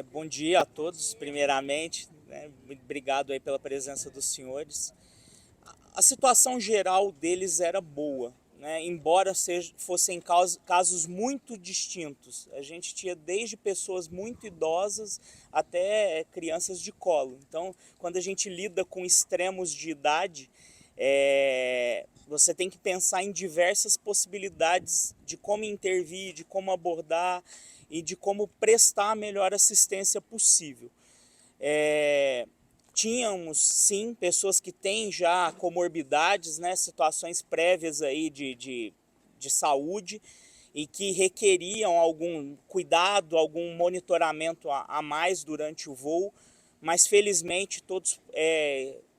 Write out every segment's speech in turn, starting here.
Bom dia a todos, primeiramente, né? Obrigado aí pela presença dos senhores. A situação geral deles era boa, né? Embora fossem casos muito distintos. A gente tinha desde pessoas muito idosas até crianças de colo. Então, quando a gente lida com extremos de idade, você tem que pensar em diversas possibilidades de como intervir, de como abordar e de como prestar a melhor assistência possível. Tínhamos sim pessoas que têm já comorbidades, né, situações prévias aí de saúde e que requeriam algum cuidado, algum monitoramento a mais durante o voo, mas felizmente todos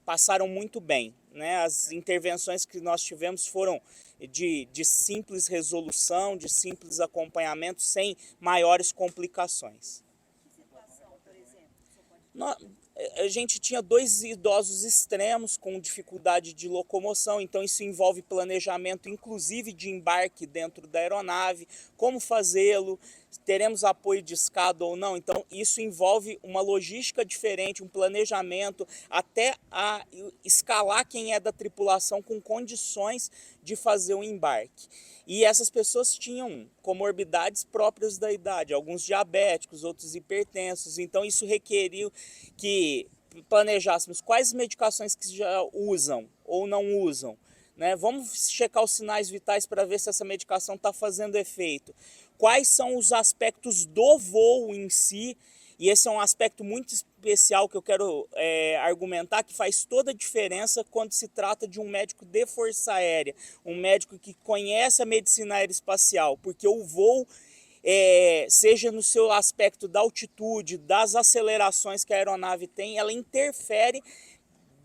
passaram muito bem, né? As intervenções que nós tivemos foram de simples resolução, de simples acompanhamento, sem maiores complicações. A gente tinha 2 idosos extremos com dificuldade de locomoção, então isso envolve planejamento, inclusive de embarque dentro da aeronave, como fazê-lo, teremos apoio de escada ou não, então isso envolve uma logística diferente, um planejamento, até a escalar quem é da tripulação com condições de fazer o embarque. E essas pessoas tinham comorbidades próprias da idade, alguns diabéticos, outros hipertensos, então isso requeriu que planejássemos quais medicações que já usam ou não usam, né? Vamos checar os sinais vitais para ver se essa medicação está fazendo efeito. Quais são os aspectos do voo em si, e esse é um aspecto muito especial que eu quero argumentar, que faz toda a diferença quando se trata de um médico de força aérea, um médico que conhece a medicina aeroespacial, porque o voo, seja no seu aspecto da altitude, das acelerações que a aeronave tem, ela interfere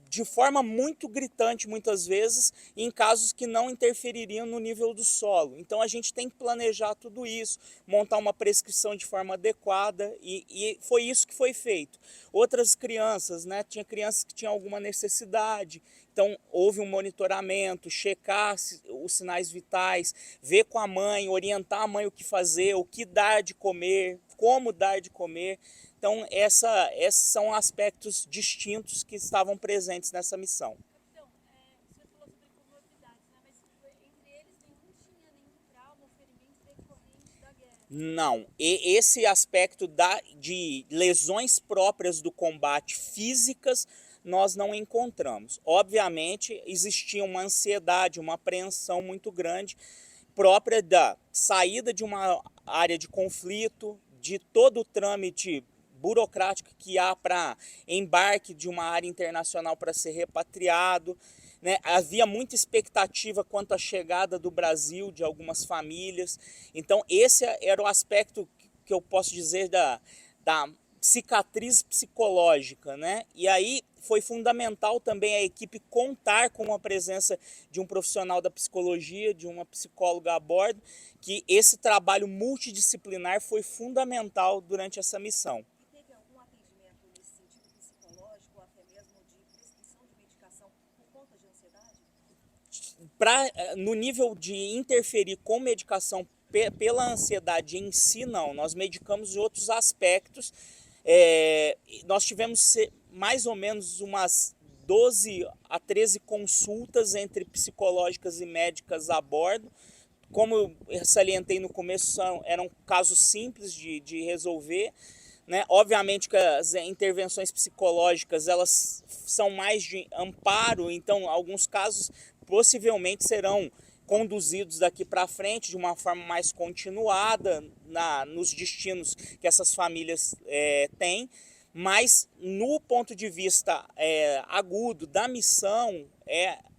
de forma muito gritante muitas vezes em casos que não interfeririam no nível do solo. Então a gente tem que planejar tudo isso, montar uma prescrição de forma adequada e foi isso que foi feito. Outras crianças, né, tinha crianças que tinham alguma necessidade, então houve um monitoramento, checar os sinais vitais, ver com a mãe, orientar a mãe o que fazer, o que dar de comer, como dar de comer. Então, esses são aspectos distintos que estavam presentes nessa missão. Capitão, você falou sobre comorbidades, né? Mas entre eles nenhum tinha nenhum trauma ou ferimento decorrente da guerra. Não, e esse aspecto de lesões próprias do combate físicas nós não encontramos. Obviamente, existia uma ansiedade, uma apreensão muito grande própria da saída de uma área de conflito, de todo o trâmite burocrático que há para embarque de uma área internacional para ser repatriado, né? Havia muita expectativa quanto à chegada do Brasil de algumas famílias. Então esse era o aspecto que eu posso dizer da cicatriz psicológica, né? E aí foi fundamental também a equipe contar com a presença de um profissional da psicologia, de uma psicóloga a bordo, que esse trabalho multidisciplinar foi fundamental durante essa missão. E teve algum atendimento nesse sentido psicológico ou até mesmo de prescrição de medicação por conta de ansiedade? No nível de interferir com medicação pela ansiedade em si, não. Nós medicamos outros aspectos. Nós tivemos mais ou menos umas 12 a 13 consultas entre psicológicas e médicas a bordo. Como eu salientei no começo, eram casos simples de resolver. Né? Obviamente que as intervenções psicológicas elas são mais de amparo, então alguns casos possivelmente serão conduzidos daqui para frente de uma forma mais continuada nos destinos que essas famílias têm, mas no ponto de vista agudo da missão,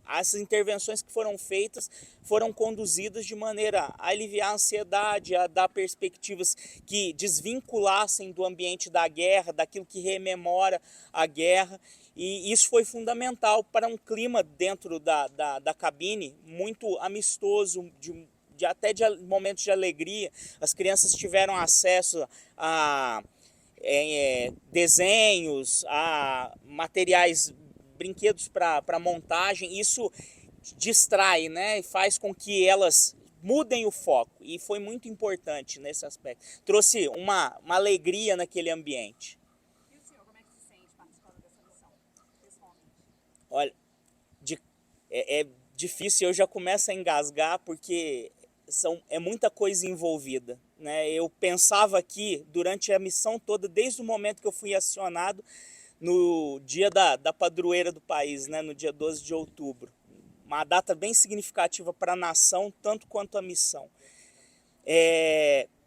as intervenções que foram feitas foram conduzidas de maneira a aliviar a ansiedade, a dar perspectivas que desvinculassem do ambiente da guerra, daquilo que rememora a guerra. E isso foi fundamental para um clima dentro da cabine muito amistoso, até de momentos de alegria. As crianças tiveram acesso a desenhos, a materiais, brinquedos para montagem. Isso distrai, né? E faz com que elas mudem o foco, e foi muito importante nesse aspecto. Trouxe uma alegria naquele ambiente. E o senhor, como é que se sente participando dessa missão, pessoalmente? Olha, é difícil, eu já começo a engasgar porque é muita coisa envolvida, né? Eu pensava aqui durante a missão toda, desde o momento que eu fui acionado no dia da padroeira do país, né? No dia 12 de outubro. Uma data bem significativa para a nação, tanto quanto a missão.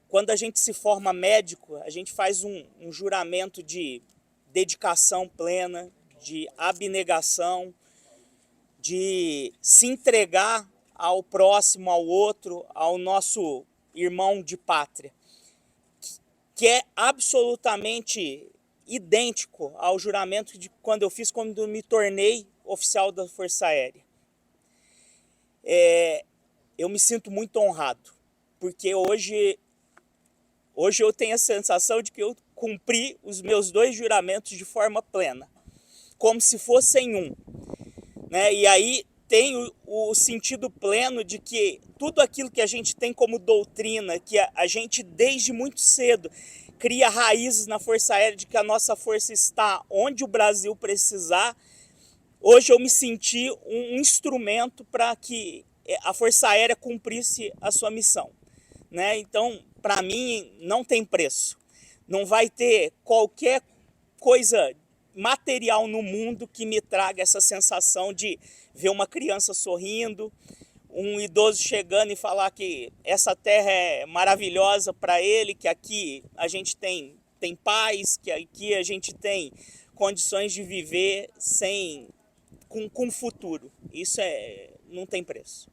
Quando a gente se forma médico, a gente faz um juramento de dedicação plena, de abnegação, de se entregar ao próximo, ao outro, ao nosso irmão de pátria, que é absolutamente idêntico ao juramento de quando eu fiz, quando eu me tornei oficial da Força Aérea. Eu me sinto muito honrado, porque hoje eu tenho a sensação de que eu cumpri os meus 2 juramentos de forma plena, como se fossem um, né? E aí tem o sentido pleno de que tudo aquilo que a gente tem como doutrina, que a gente desde muito cedo cria raízes na Força Aérea, de que a nossa força está onde o Brasil precisar, hoje eu me senti um instrumento para que a Força Aérea cumprisse a sua missão, né? Então, para mim, não tem preço. Não vai ter qualquer coisa material no mundo que me traga essa sensação de ver uma criança sorrindo, um idoso chegando e falar que essa terra é maravilhosa para ele, que aqui a gente tem paz, que aqui a gente tem condições de viver com futuro. Isso não tem preço.